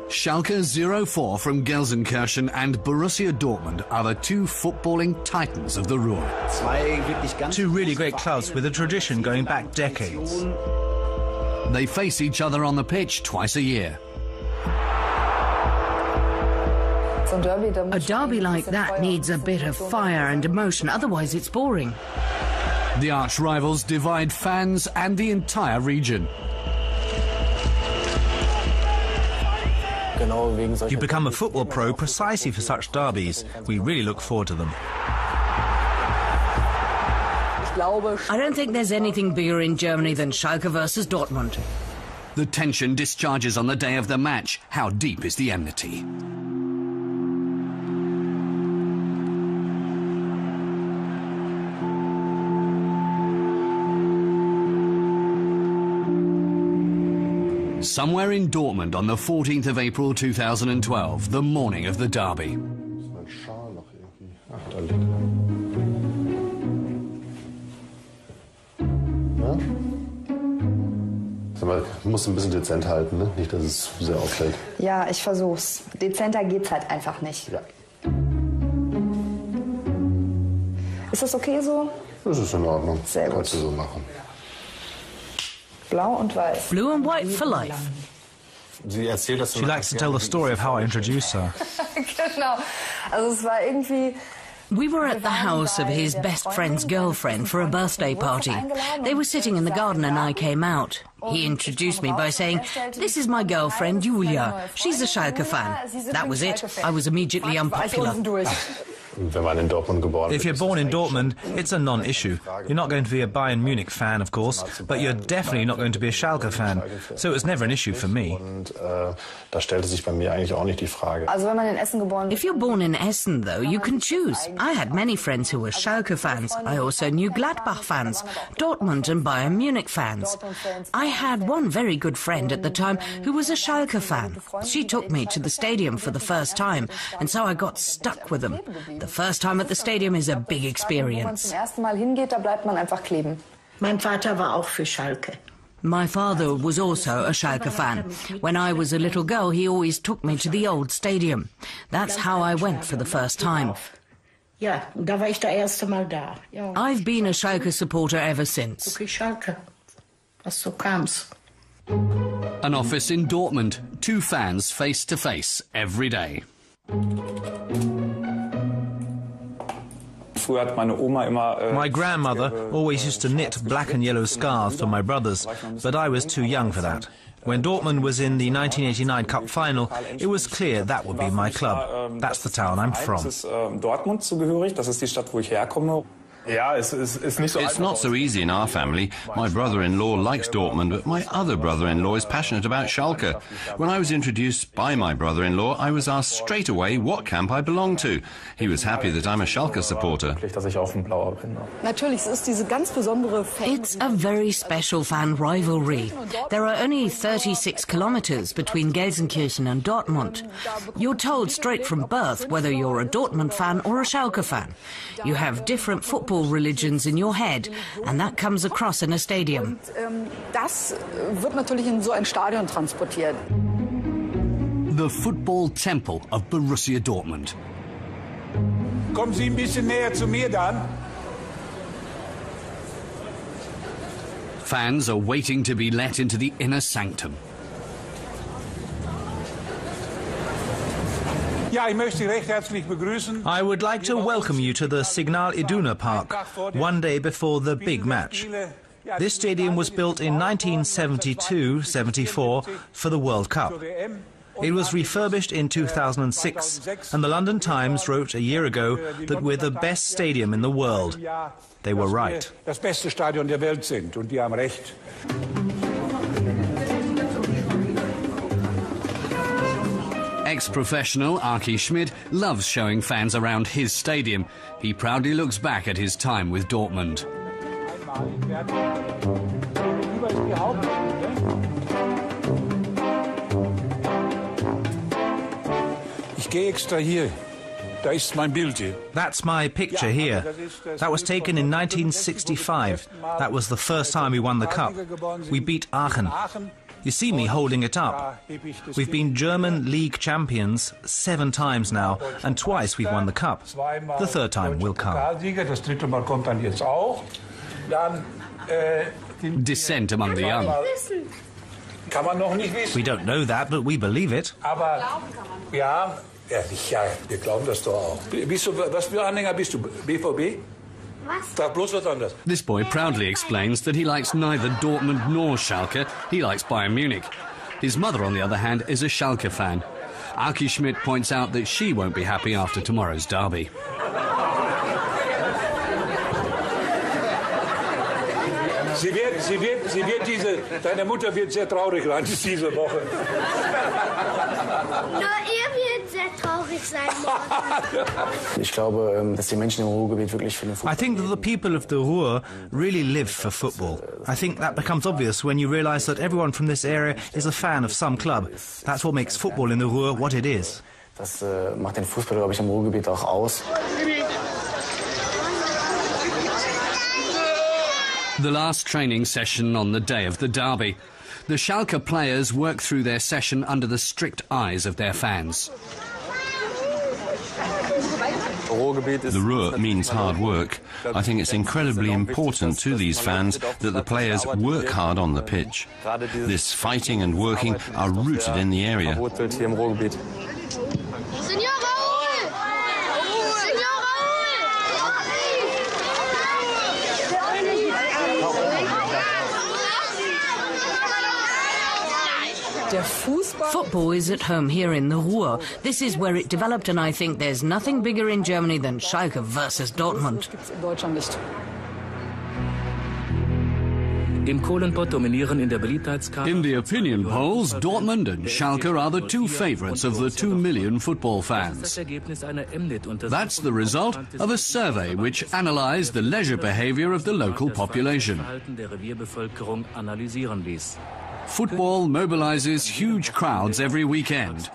Schalke 04 from Gelsenkirchen and Borussia Dortmund are the two footballing titans of the Ruhr. Two really great clubs with a tradition going back decades. They face each other on the pitch twice a year. A derby like that needs a bit of fire and emotion, otherwise it's boring. The arch-rivals divide fans and the entire region. You become a football pro precisely for such derbies. We really look forward to them. I don't think there's anything bigger in Germany than Schalke versus Dortmund. The tension discharges on the day of the match. How deep is the enmity? Somewhere in Dortmund on the 14th of April 2012, the morning of the derby. Du musst ein bisschen dezent halten, ne? Nicht, dass es sehr auffällt. Ja, ich versuch's. Dezenter geht's halt einfach nicht. Ja. Ist das okay so? Das ist in Ordnung. Sehr gut. Kannst du so machen. Blau und weiß. Blue and white for life. She likes to tell the story of how I introduced her. Genau. Also es war irgendwie... We were at the house of his best friend's girlfriend for a birthday party. They were sitting in the garden and I came out. He introduced me by saying, "This is my girlfriend, Julia. She's a Schalke fan." That was it. I was immediately unpopular. If you're born in Dortmund, it's a non-issue. You're not going to be a Bayern Munich fan, of course, but you're definitely not going to be a Schalke fan. So it was never an issue for me. If you're born in Essen, though, you can choose. I had many friends who were Schalke fans. I also knew Gladbach fans, Dortmund and Bayern Munich fans. I had one very good friend at the time who was a Schalke fan. She took me to the stadium for the first time, and so I got stuck with them. The first time at the stadium is a big experience. Mein Vater war auch für Schalke. My father was also a Schalke fan. When I was a little girl, he always took me to the old stadium. That's how I went for the first time. Ja, da war ich das erste Mal da. Ja. I've been a Schalke supporter ever since. Okay, Schalke. Was so kam's. An office in Dortmund. Two fans face to face every day. My grandmother always used to knit black and yellow scarves for my brothers, but I was too young for that. When Dortmund was in the 1989 Cup final, it was clear that would be my club. That's the town I'm from. It's not so easy in our family. My brother-in-law likes Dortmund, but my other brother-in-law is passionate about Schalke. When I was introduced by my brother-in-law, I was asked straight away what camp I belong to. He was happy that I'm a Schalke supporter. It's a very special fan rivalry. There are only 36 kilometers between Gelsenkirchen and Dortmund. You're told straight from birth whether you're a Dortmund fan or a Schalke fan. You have different football religions in your head, and that comes across in a stadium. The football temple of Borussia Dortmund. Kommen Sie ein bisschen näher zu mir dann. Fans are waiting to be let into the inner sanctum. I would like to welcome you to the Signal Iduna Park, one day before the big match. This stadium was built in 1972-74 for the World Cup. It was refurbished in 2006, and the London Times wrote a year ago that we're the best stadium in the world. They were right. Ex-professional Archie Schmid loves showing fans around his stadium. He proudly looks back at his time with Dortmund. Ich gehe extra hier. Da ist mein Bild hier. That's my picture here. That was taken in 1965. That was the first time we won the cup. We beat Aachen. You see me holding it up. We've been German league champions 7 times now, and twice we've won the cup. The 3rd time will come. Dissent among the young. We don't know that, but we believe it. Ja, wir glauben das doch auch. Was für Anhänger bist du? BVB? Sag bloß was anderes. This boy proudly explains that he likes neither Dortmund nor Schalke. He likes Bayern Munich. His mother, on the other hand, is a Schalke fan. Aki Schmidt points out that she won't be happy after tomorrow's derby. Deine Mutter wird sehr traurig sein diese Woche. Nur ihr wird sehr traurig sein morgen. Ich glaube, dass die Menschen im Ruhrgebiet wirklich für den Fußball. I think that the people of the Ruhr really live for football. I think that becomes obvious when you realise that everyone from this area is a fan of some club. That's what makes football in the Ruhr what it is. Das macht den Fußball, glaube ich, im Ruhrgebiet auch aus. The last training session on the day of the derby. The Schalke players work through their session under the strict eyes of their fans. The Ruhr means hard work. I think it's incredibly important to these fans that the players work hard on the pitch. This fighting and working are rooted in the area. Football is at home here in the Ruhr. This is where it developed, and I think there's nothing bigger in Germany than Schalke versus Dortmund. In the opinion polls, Dortmund and Schalke are the 2 favourites of the 2 million football fans. That's the result of a survey which analysed the leisure behaviour of the local population. Football mobilises huge crowds every weekend.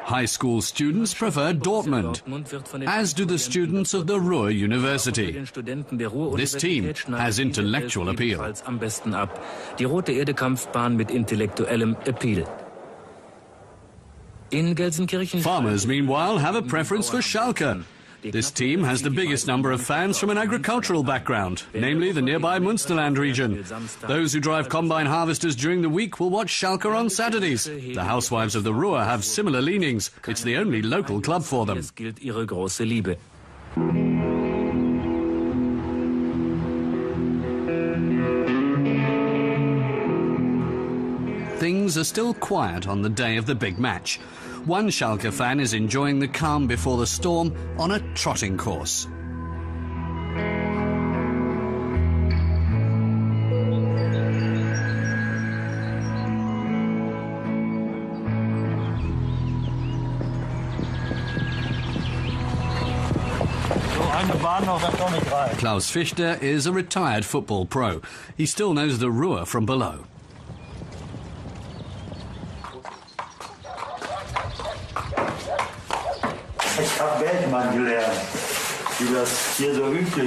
High school students prefer Dortmund, as do the students of the Ruhr University. This team has intellectual appeal. Farmers, meanwhile, have a preference for Schalke. This team has the biggest number of fans from an agricultural background, namely the nearby Münsterland region. Those who drive combine harvesters during the week will watch Schalke on Saturdays. The housewives of the Ruhr have similar leanings. It's the only local club for them. Things are still quiet on the day of the big match. One Schalke fan is enjoying the calm before the storm on a trotting course. Klaus Fichter is a retired football pro. He still knows the Ruhr from below.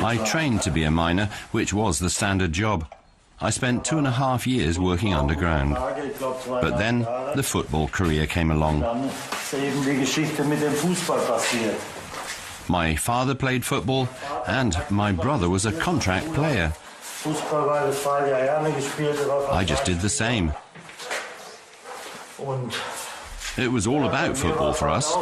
I trained to be a miner, which was the standard job. I spent 2.5 years working underground. But then the football career came along. My father played football, and my brother was a contract player. I just did the same. It was all about football for us.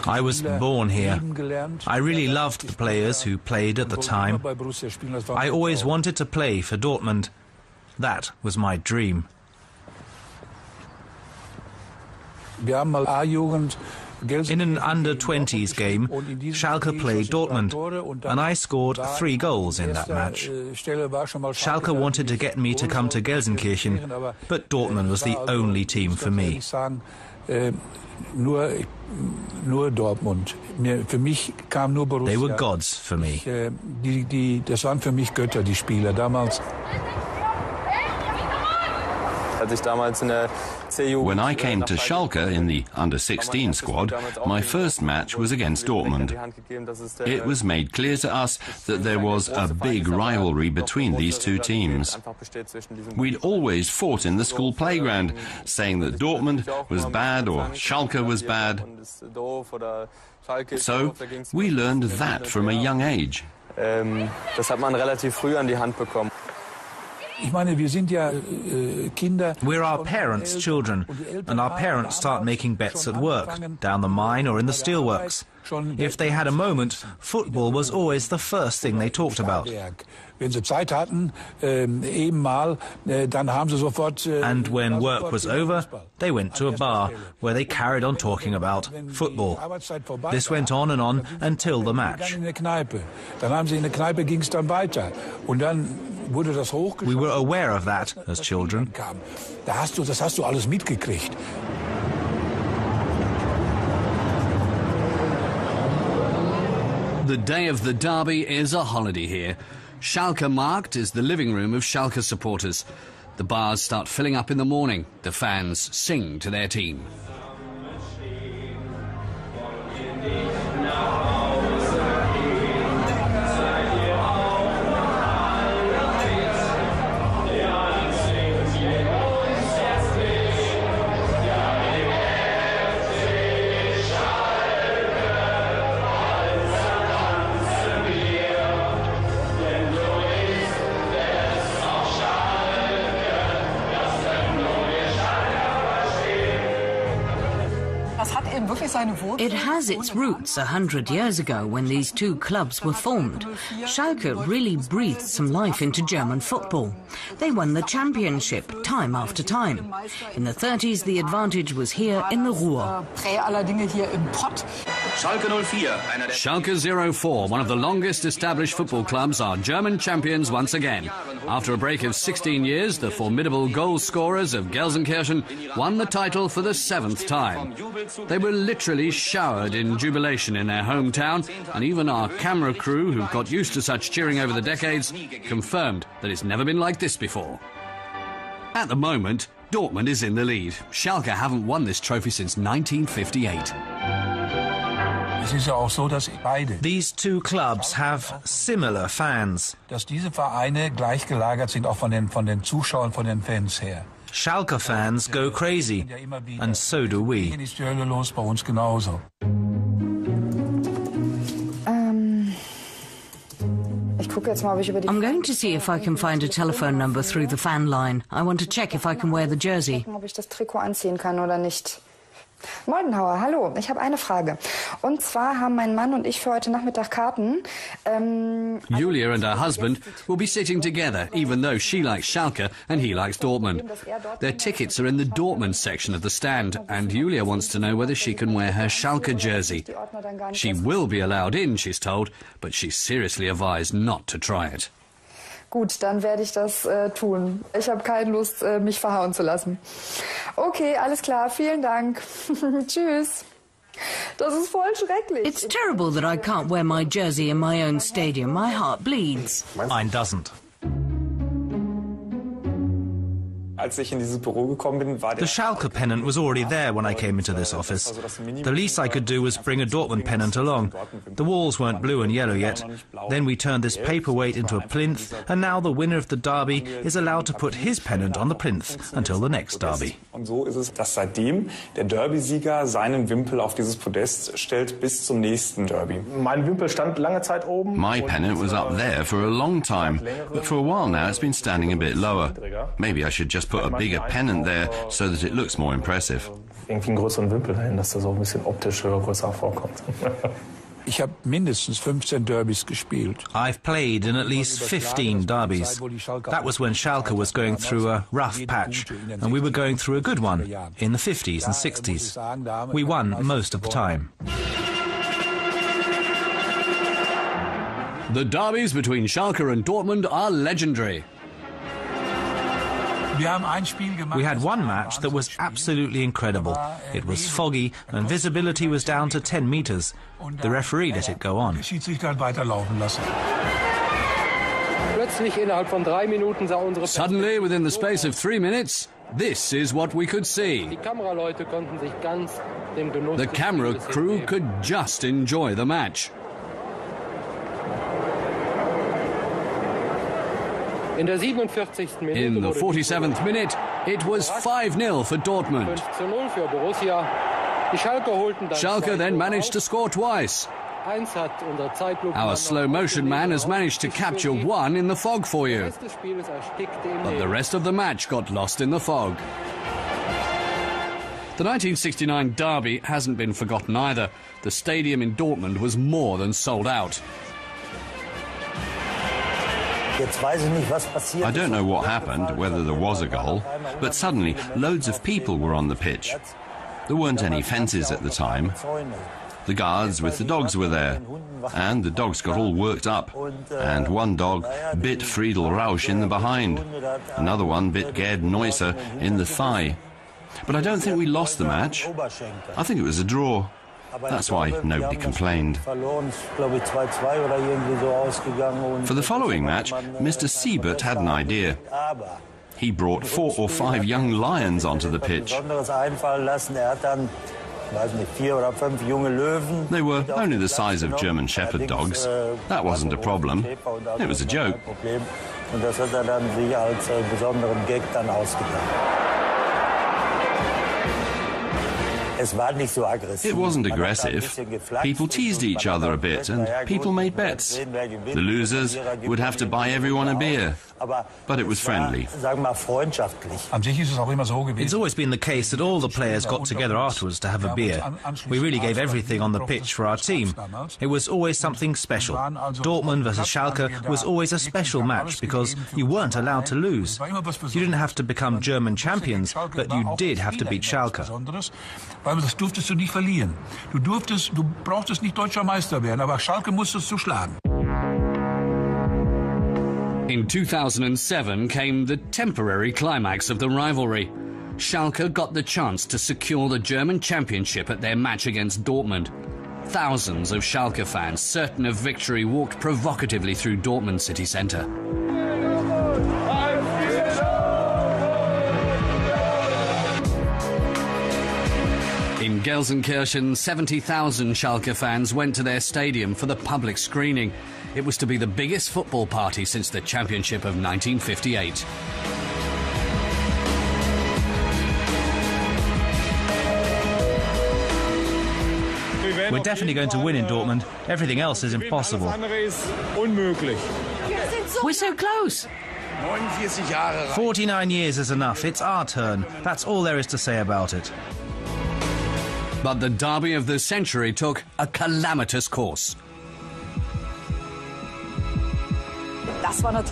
I was born here. I really loved the players who played at the time. I always wanted to play for Dortmund. That was my dream. In an under-20s game, Schalke played Dortmund, and I scored 3 goals in that match. Schalke wanted to get me to come to Gelsenkirchen, but Dortmund was the only team for me. They were gods for me. When I came to Schalke in the under-16 squad, my first match was against Dortmund. It was made clear to us that there was a big rivalry between these two teams. We'd always fought in the school playground, saying that Dortmund was bad or Schalke was bad. So we learned that from a young age. Das hat man relativ früh an die Hand bekommen. We're our parents' children, and our parents start making bets at work, down the mine or in the steelworks. If they had a moment, football was always the first thing they talked about. And when work was over, they went to a bar, where they carried on talking about football. This went on and on until the match. We were aware of that as children. The day of the derby is a holiday here. Schalke Markt is the living room of Schalke supporters. The bars start filling up in the morning. The fans sing to their team. It has its roots 100 years ago when these two clubs were formed. Schalke really breathed some life into German football. They won the championship time after time. In the 30s, the advantage was here in the Ruhr. Schalke 04, one of the longest established football clubs, are German champions once again. After a break of 16 years, the formidable goal scorers of Gelsenkirchen won the title for the 7th time. They were literally showered in jubilation in their hometown, and even our camera crew, who've got used to such cheering over the decades, confirmed that it's never been like this before. At the moment, Dortmund is in the lead. Schalke haven't won this trophy since 1958. These two clubs have similar fans. Schalke fans go crazy, and so do we. I'm going to see if I can find a telephone number through the fan line. I want to check if I can wear the jersey. Moldenhauer, hallo, ich habe eine Frage. Und zwar haben mein Mann und ich für heute Nachmittag Karten. Julia and her husband will be sitting together, even though she likes Schalke and he likes Dortmund. Their tickets are in the Dortmund section of the stand, and Julia wants to know whether she can wear her Schalke jersey. She will be allowed in, she's told, but she's seriously advised not to try it. Gut, dann werde ich das tun. Ich habe keine Lust, mich verhauen zu lassen. Okay, alles klar, vielen Dank. Tschüss. Das ist voll schrecklich. It's terrible that I can't wear my jersey in my own stadium. My heart bleeds. Mine doesn't. The Schalke pennant was already there when I came into this office. The least I could do was bring a Dortmund pennant along. The walls weren't blue and yellow yet. Then we turned this paperweight into a plinth, and now the winner of the derby is allowed to put his pennant on the plinth until the next derby. Und so ist es, dass seitdem der Derby-Sieger seinen Wimpel auf dieses Podest stellt bis zum nächsten Derby. Mein Wimpel stand lange Zeit oben. My pennant was up there for a long time, but for a while now it's been standing a bit lower. Maybe I should just put a bigger pennant there so that it looks more impressive. Irgendwie einen größeren Wimpel dahin, dass das so ein bisschen optisch größer vorkommt. Ich habe mindestens 15 Derbys gespielt. I've played in at least 15 derbies. That was when Schalke was going through a rough patch, and we were going through a good one in the 50s and 60s. We won most of the time. The derbies between Schalke and Dortmund are legendary. We had one match that was absolutely incredible. It was foggy and visibility was down to 10 meters. The referee let it go on. Suddenly, within the space of 3 minutes, This is what we could see. The camera crew could just enjoy the match. In the 47th minute, it was 5-0 for Dortmund. Schalke then managed to score twice. Our slow-motion man has managed to capture one in the fog for you. But the rest of the match got lost in the fog. The 1969 derby hasn't been forgotten either. The stadium in Dortmund was more than sold out. I don't know what happened, whether there was a goal, but suddenly loads of people were on the pitch. There weren't any fences at the time. The guards with the dogs were there, and the dogs got all worked up. And one dog bit Friedel Rausch in the behind. Another one bit Gerd Neusser in the thigh. But I don't think we lost the match. I think it was a draw. That's why nobody complained. For the following match, Mr. Siebert had an idea. He brought 4 or 5 young lions onto the pitch. They were only the size of German Shepherd dogs. That wasn't a problem. It was a joke. It wasn't aggressive. People teased each other a bit and people made bets. The losers would have to buy everyone a beer. But it was friendly. It's always been the case that all the players got together afterwards to have a beer. We really gave everything on the pitch for our team. It was always something special. Dortmund versus Schalke was always a special match because you weren't allowed to lose. You didn't have to become German champions, but you did have to beat Schalke. Das durftest du nicht verlieren. Du brauchtest nicht deutscher Meister werden, aber Schalke musstest du schlagen. In 2007 came the temporary climax of the rivalry. Schalke got the chance to secure the German championship at their match against Dortmund. Thousands of Schalke fans, certain of victory, walked provocatively through Dortmund city centre. In Gelsenkirchen, 70,000 Schalke fans went to their stadium for the public screening. It was to be the biggest football party since the championship of 1958. We're definitely going to win in Dortmund. Everything else is impossible. We're so close. 49 years is enough. It's our turn. That's all there is to say about it. But the derby of the century took a calamitous course.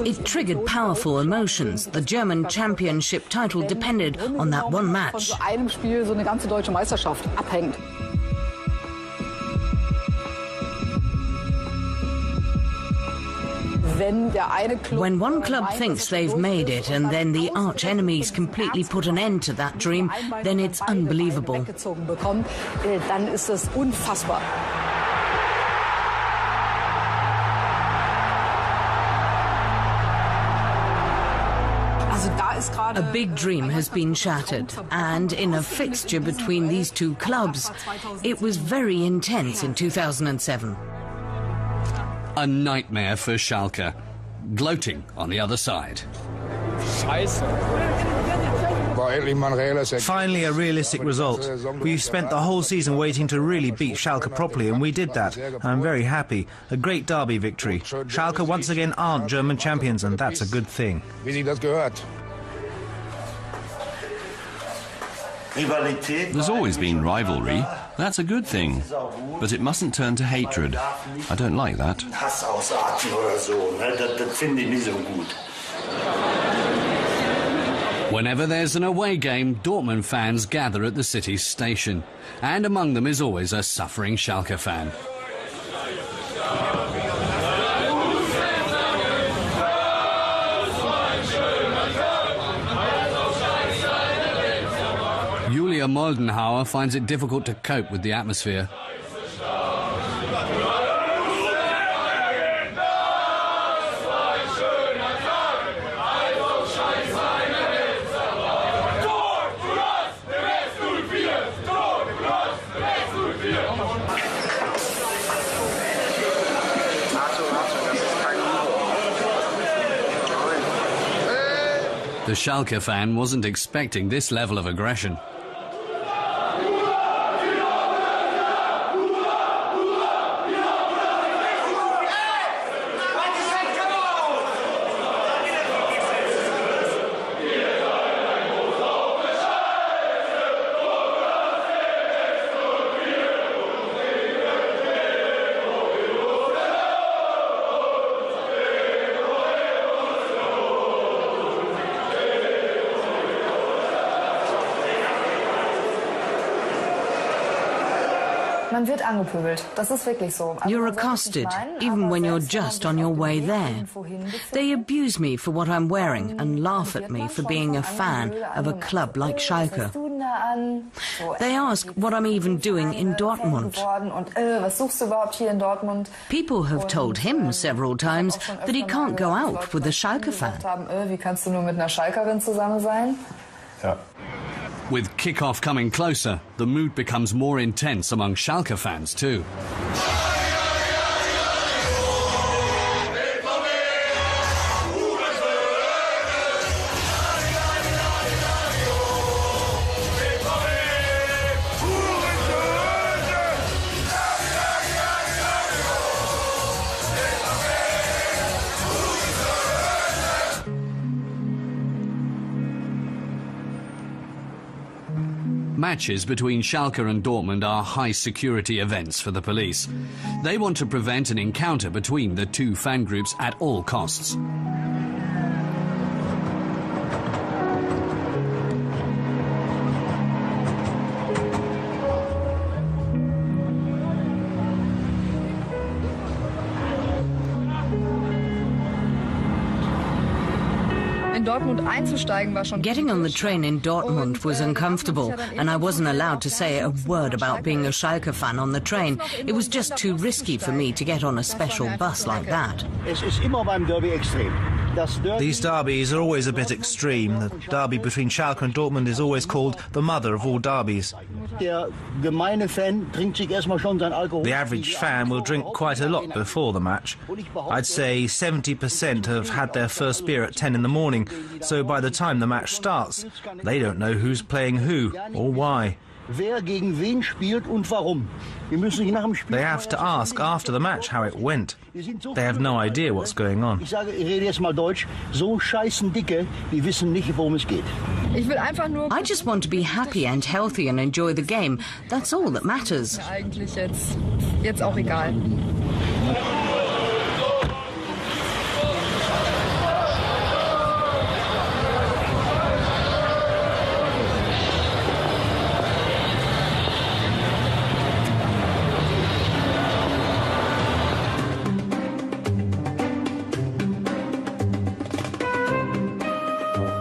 It triggered powerful emotions. The German championship title depended on that one match. When one club thinks they've made it and then the arch enemies completely put an end to that dream, then it's unbelievable. A big dream has been shattered, and in a fixture between these two clubs, it was very intense in 2007. A nightmare for Schalke, gloating on the other side. Finally, a realistic result. We've spent the whole season waiting to really beat Schalke properly, and we did that. I'm very happy. A great derby victory. Schalke once again aren't German champions, and that's a good thing. There's always been rivalry. That's a good thing. But it mustn't turn to hatred. I don't like that. Whenever there's an away game, Dortmund fans gather at the city's station. And among them is always a suffering Schalke fan. Julia Moldenhauer finds it difficult to cope with the atmosphere. The Schalke fan wasn't expecting this level of aggression. Man wird angepöbelt. Das ist wirklich so. You're accosted, even when you're just on your way there. They abuse me for what I'm wearing and laugh at me for being a fan of a club like Schalke. They ask what I'm even doing in Dortmund. People have told him several times that he can't go out with a Schalke fan. Wie kannst du nur mit einer Schalkerin zusammen sein? Ja. With kick-off coming closer, the mood becomes more intense among Schalke fans too. Matches between Schalke and Dortmund are high-security events for the police. They want to prevent an encounter between the two fan groups at all costs. Getting on the train in Dortmund was uncomfortable, and I wasn't allowed to say a word about being a Schalke fan on the train. It was just too risky for me to get on a special bus like that. These derbies are always a bit extreme. The derby between Schalke and Dortmund is always called the mother of all derbies. The average fan will drink quite a lot before the match. I'd say 70% have had their first beer at 10 in the morning, so by the time the match starts, they don't know who's playing who or why. They have to ask after the match how it went. They have no idea what's going on. I just want to be happy and healthy and enjoy the game. That's all that matters. Jetzt auch egal.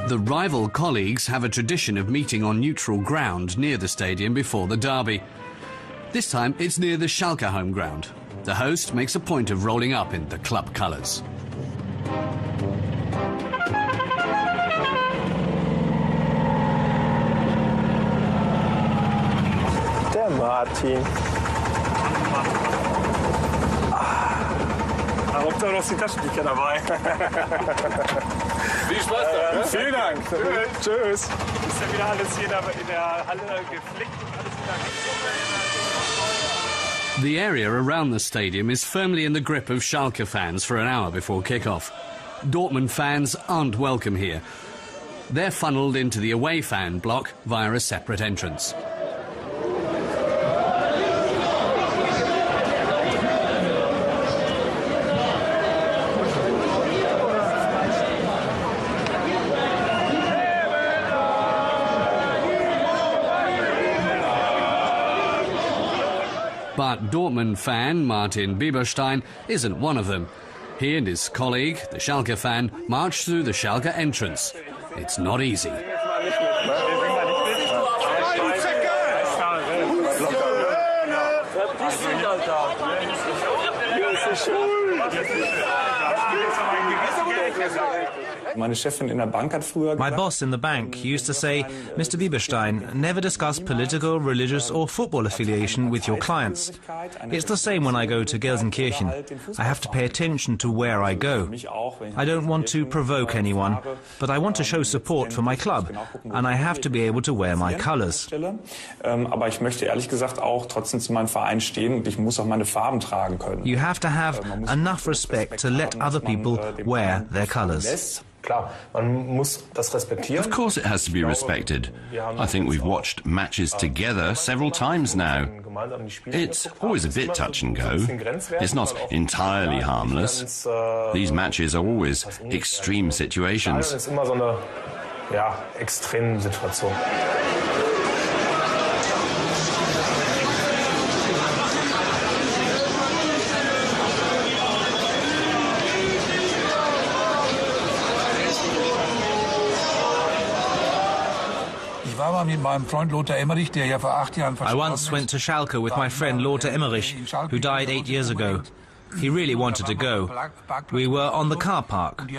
The rival colleagues have a tradition of meeting on neutral ground near the stadium before the derby. This time it's near the Schalke home ground. The host makes a point of rolling up in the club colours. Der Martin. Hauptsache noch die Taschentücher dabei. Viel Spaß da. Vielen Dank. Tschüss. Ist ja wieder alles hier in der Halle geflickt und alles wieder. The area around the stadium is firmly in the grip of Schalke fans for an hour before kick-off. Dortmund fans aren't welcome here. They're funnelled into the away fan block via a separate entrance. But Dortmund fan Martin Bieberstein isn't one of them. He and his colleague, the Schalke fan, march through the Schalke entrance. It's not easy. Meine Chefin in der Bank hat früher My boss in the bank used to say, Mr. Bieberstein, never discuss political, religious or football affiliation with your clients. It's the same when I go to Gelsenkirchen. I have to pay attention to where I go. I don't want to provoke anyone, but I want to show support for my club, and I have to be able to wear my colors. Aber ich möchte ehrlich gesagt auch trotzdem zu meinem Verein stehen und ich muss auch meine Farben tragen können. You have to have enough respect to let other people wear their colors. Of course it has to be respected. I think we've watched matches together several times now. It's always a bit touch and go. It's not entirely harmless. These matches are always extreme situations. I once went to Schalke with my friend Lothar Emmerich, who died 8 years ago. He really wanted to go. We were on the car park.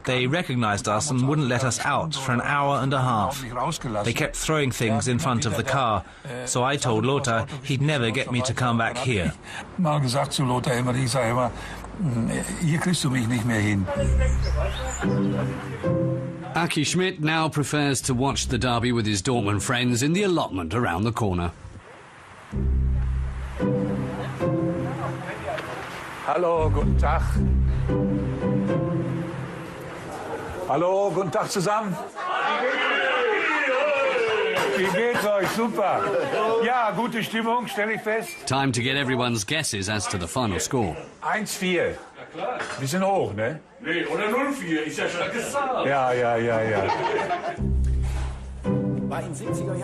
They recognized us and wouldn't let us out for an hour and a half. They kept throwing things in front of the car, so I told Lothar he'd never get me to come back here. Aki Schmidt now prefers to watch the derby with his Dortmund friends in the allotment around the corner. Hallo, guten Tag. Hallo, guten Tag zusammen. Wie geht's euch? Super. Ja, gute Stimmung, stelle ich fest. Time to get everyone's guesses as to the final score. 1-4. Bisschen hoch, ne? Nee, oder 0-4, ist ja schon gesagt. Ja.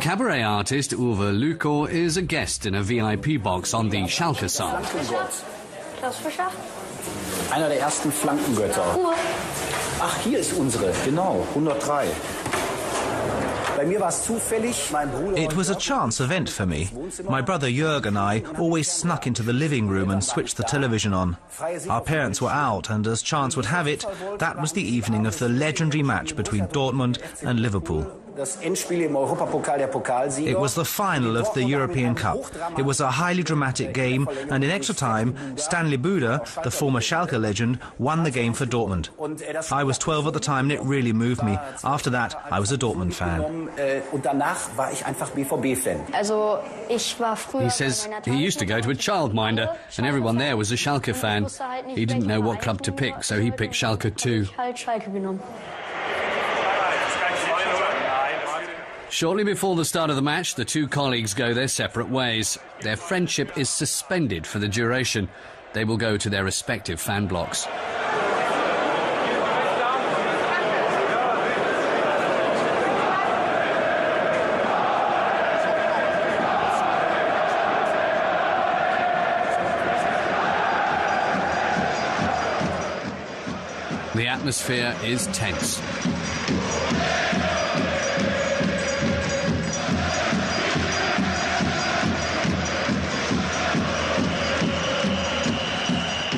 Cabaret artist Uwe Lukor is a guest in a VIP box on the Schalke side. Das Fischer? Einer der ersten Flankengötter. Ach, hier ist unsere, genau, 103. It was a chance event for me. My brother Jörg and I always snuck into the living room and switched the television on. Our parents were out, and as chance would have it, that was the evening of the legendary match between Dortmund and Liverpool. It was the final of the European Cup. It was a highly dramatic game, and in extra time, Stanley Buda, the former Schalke legend, won the game for Dortmund. I was 12 at the time, and it really moved me. After that, I was a Dortmund fan. He says he used to go to a childminder, and everyone there was a Schalke fan. He didn't know what club to pick, so he picked Schalke too. Shortly before the start of the match, the two colleagues go their separate ways. Their friendship is suspended for the duration. They will go to their respective fan blocks. The atmosphere is tense.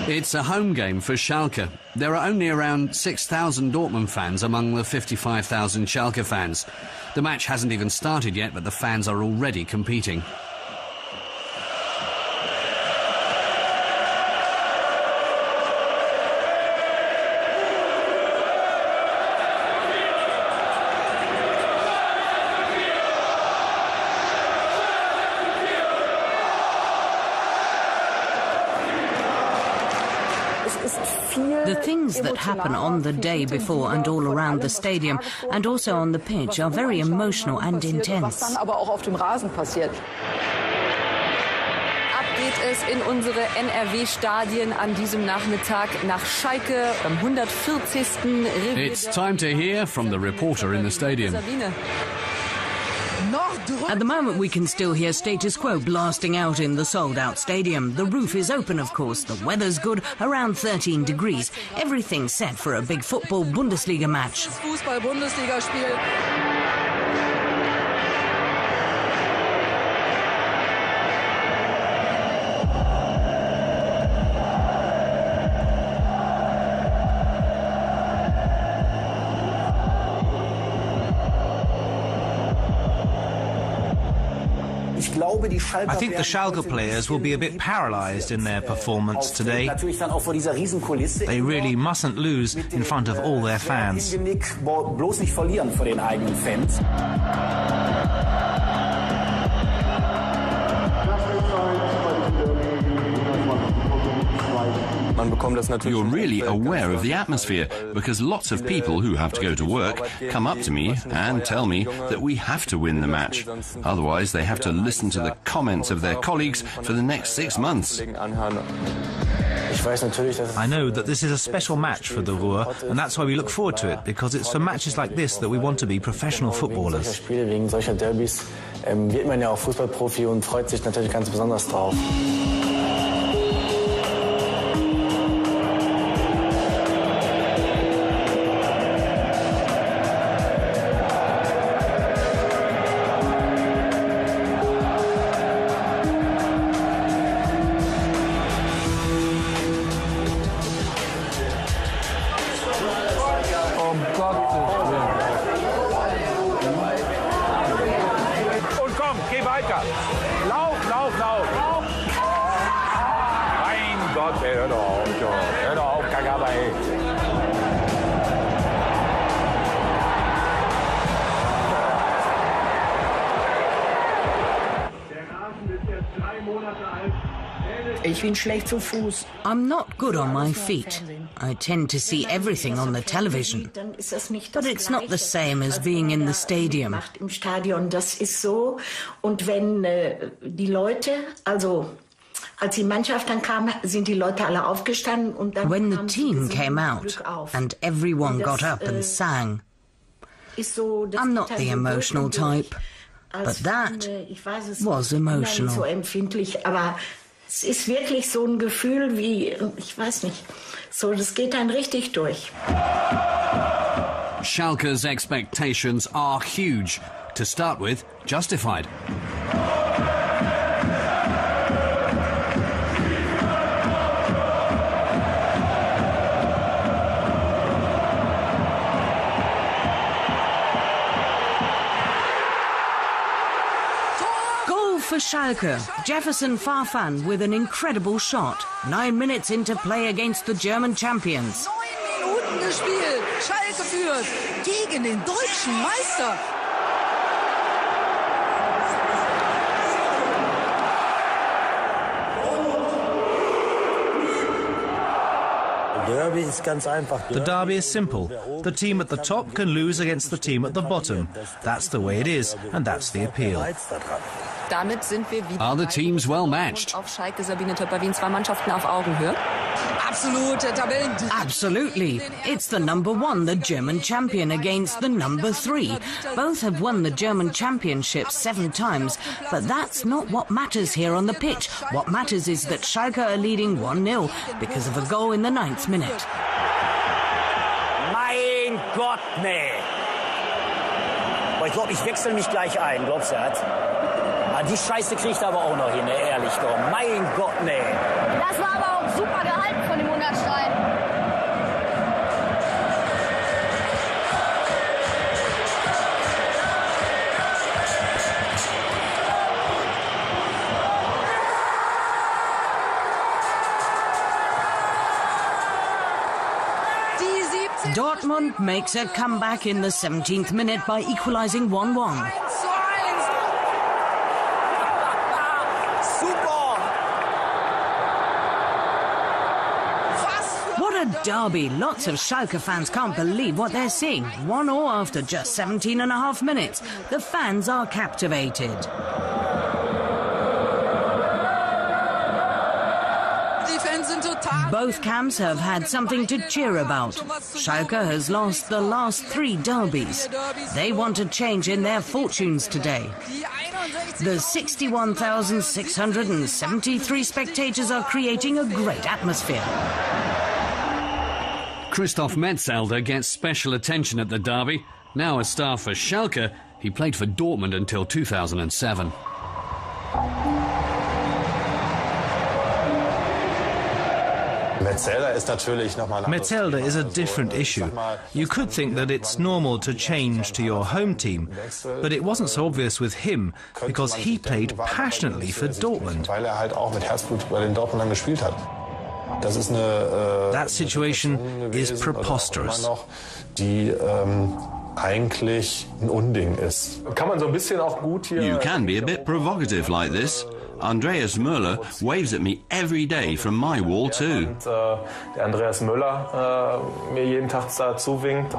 It's a home game for Schalke. There are only around 6,000 Dortmund fans among the 55,000 Schalke fans. The match hasn't even started yet, but the fans are already competing. The things that happen on the day before and all around the stadium and also on the pitch are very emotional and intense. Geht es in unsere NRW-Stadien an diesem Nachmittag nach Schalke am 140. It's time to hear from the reporter in the stadium. At the moment we can still hear status quo blasting out in the sold-out stadium. The roof is open, of course, the weather's good, around 13 degrees. Everything's set for a big football Bundesliga match. I think the Schalke players will be a bit paralysed in their performance today. They really mustn't lose in front of all their fans. You're really aware of the atmosphere, because lots of people who have to go to work come up to me and tell me that we have to win the match. Otherwise, they have to listen to the comments of their colleagues for the next 6 months. I know that this is a special match for the Ruhr, and that's why we look forward to it, because it's for matches like this that we want to be professional footballers. Wegen solcher Derbys wird man ja auch Fußballprofi und freut sich natürlich ganz besonders drauf. I'm not good on my feet. I tend to see everything on the television. But it's not the same as being in the stadium. Das ist so. Und wenn die Leute, also als die Mannschaft dann kam, sind die Leute alle aufgestanden und dann when the team came out and everyone got up and sang. I'm not the emotional type, but that was emotional. So empfindlich, aber es ist wirklich so ein Gefühl wie, ich weiß nicht, so, das geht dann richtig durch. Schalke's expectations are huge. To start with, justified. For Schalke, Jefferson Farfan with an incredible shot. 9 minutes into play against the German champions. 9 Minuten gespielt. Schalke führt gegen den deutschen Meister. The derby is simple. The team at the top can lose against the team at the bottom. That's the way it is, and that's the appeal. Damit sind wir wieder Are the teams well matched? auf Schalke, Sabine Töpper-Wien, 2 Mannschaften auf Augenhöhe. Absolutely. It's the number 1, the German champion, against the number 3. Both have won the German championship 7 times, but that's not what matters here on the pitch. What matters is that Schalke are leading 1-0 because of a goal in the 9th minute. Mein Gott, nee. Aber ich glaube, ich wechsle mich gleich ein, glaubst du das? Die Scheiße kriegt er aber auch noch hin, ehrlich doch. Mein Gott, nee. Das war aber auch super gehalten von dem Hundertstein. Dortmund makes a comeback in the 17th minute by equalising 1-1. Derby. Lots of Schalke fans can't believe what they're seeing. 1-1 after just 17 and a half minutes. The fans are captivated. Both camps have had something to cheer about. Schalke has lost the last 3 derbies. They want a change in their fortunes today. The 61,673 spectators are creating a great atmosphere. Christoph Metzelder gets special attention at the derby. Now a star for Schalke, he played for Dortmund until 2007. Metzelder is a different issue. You could think that it's normal to change to your home team, but it wasn't so obvious with him because he played passionately for Dortmund. That situation is preposterous. You can be a bit provocative like this. Andreas Müller waves at me every day from my wall too. Andreas Müller mir jeden Tag zuwinkt.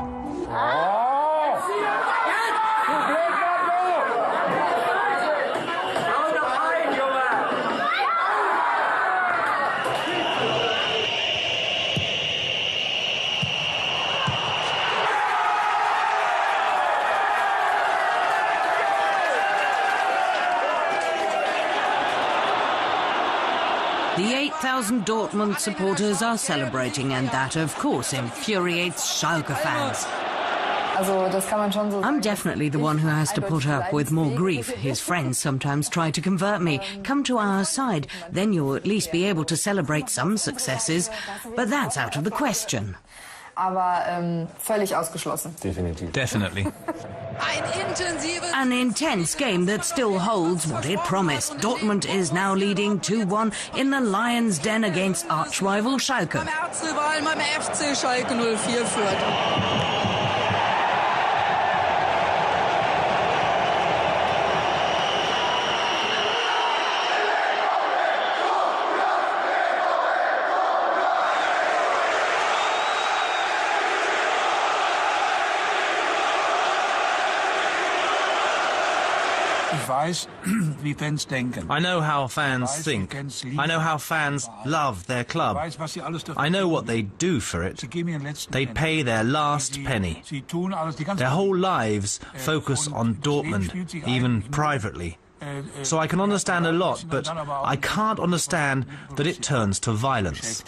The 8,000 Dortmund supporters are celebrating, and that, of course, infuriates Schalke fans. I'm definitely the one who has to put up with more grief. His friends sometimes try to convert me. Come to our side, then you'll at least be able to celebrate some successes. But that's out of the question. Völlig ausgeschlossen. Definitely. An intense game that still holds what it promised. Dortmund is now leading 2-1 in the Lions' Den against arch-rival Schalke. I know how fans think. I know how fans love their club. I know what they do for it. They pay their last penny. Their whole lives focus on Dortmund, even privately. So I can understand a lot, but I can't understand that it turns to violence.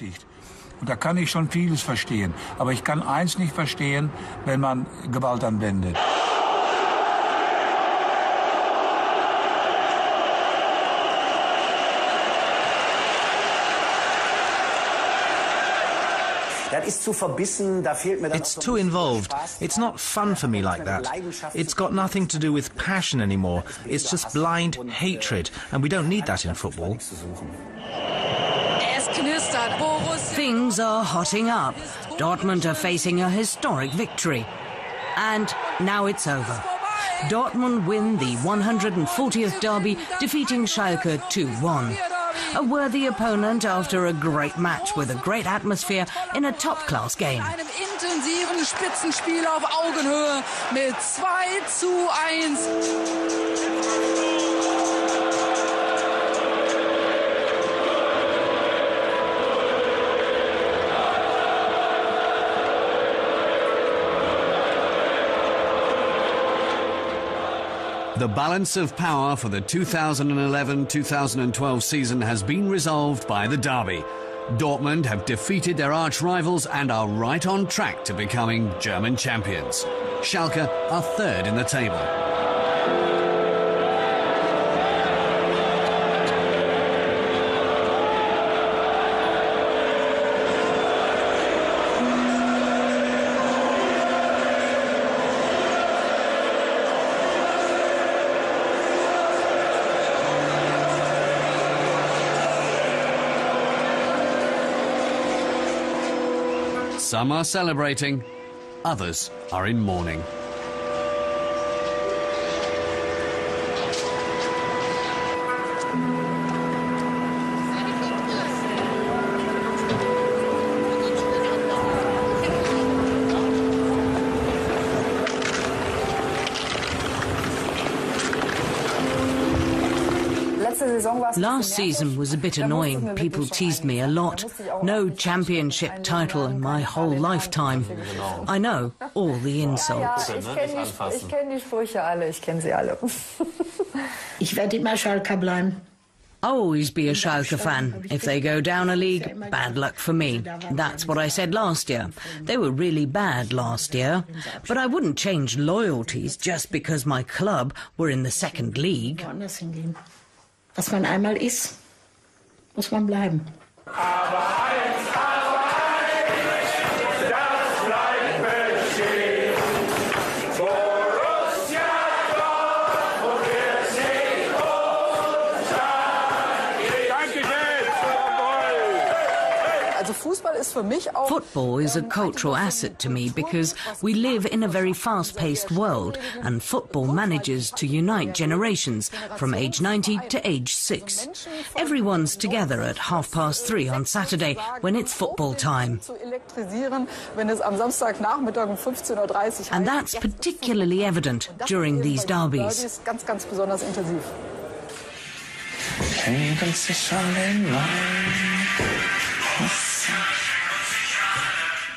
Und da kann ich schon vieles verstehen. Aber ich kann eins nicht verstehen, wenn man Gewalt anwendet. It's too involved. It's not fun for me like that. It's got nothing to do with passion anymore. It's just blind hatred, and we don't need that in football. Things are hotting up. Dortmund are facing a historic victory. And now it's over. Dortmund win the 140th derby, defeating Schalke 2-1. A worthy opponent after a great match with a great atmosphere in a top-class game. Einem intensiven Spitzenspiel auf Augenhöhe mit 2:1. The balance of power for the 2011-2012 season has been resolved by the derby. Dortmund have defeated their arch-rivals and are right on track to becoming German champions. Schalke are third in the table. Some are celebrating, others are in mourning. Last season was a bit annoying. People teased me a lot. No championship title in my whole lifetime. I know all the insults. Ich kenne die Sprüche alle, ich kenne sie alle. Ich werde immer Schalke bleiben. I'll always be a Schalke fan. If they go down a league, bad luck for me. That's what I said last year. They were really bad last year. But I wouldn't change loyalties just because my club were in the second league. Was man einmal ist, muss man bleiben. Aber eins Football is a cultural asset to me because we live in a very fast-paced world, and football manages to unite generations from age 90 to age 6. Everyone's together at 3:30 on Saturday when it's football time. And that's particularly evident during these derbies.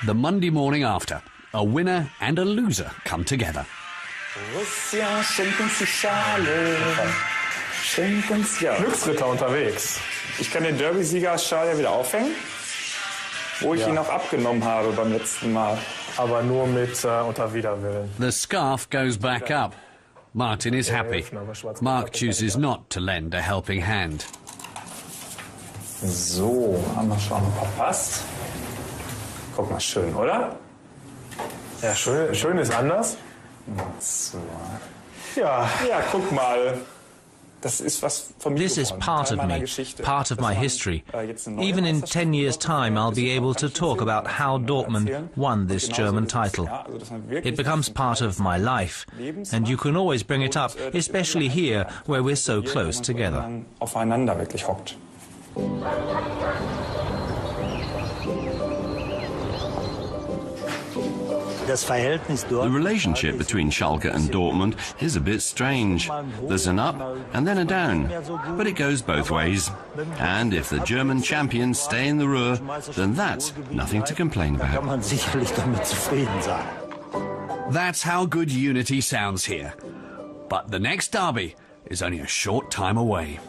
The Monday morning after, a winner and a loser come together. Glücksritter unterwegs. Ich kann den Derby-Sieger-Schal ja wieder aufhängen, wo ich ihn auch abgenommen habe beim letzten Mal. Aber nur mit unter Widerwillen. The scarf goes back up. Martin is happy. Mark chooses not to lend a helping hand. So, haben wir schon verpasst. Guck mal, schön, oder? Ja, schön ist anders. So. Ja, guck mal. Das ist was von mir. This is part of me, part of my history. Even in 10 years' time, I'll be able to talk about how Dortmund won this German title. It becomes part of my life, and you can always bring it up, especially here, where we're so close together. Aufeinander wirklich hockt. The relationship between Schalke and Dortmund is a bit strange. There's an up and then a down, but it goes both ways. And if the German champions stay in the Ruhr, then that's nothing to complain about. That's how good unity sounds here. But the next derby is only a short time away.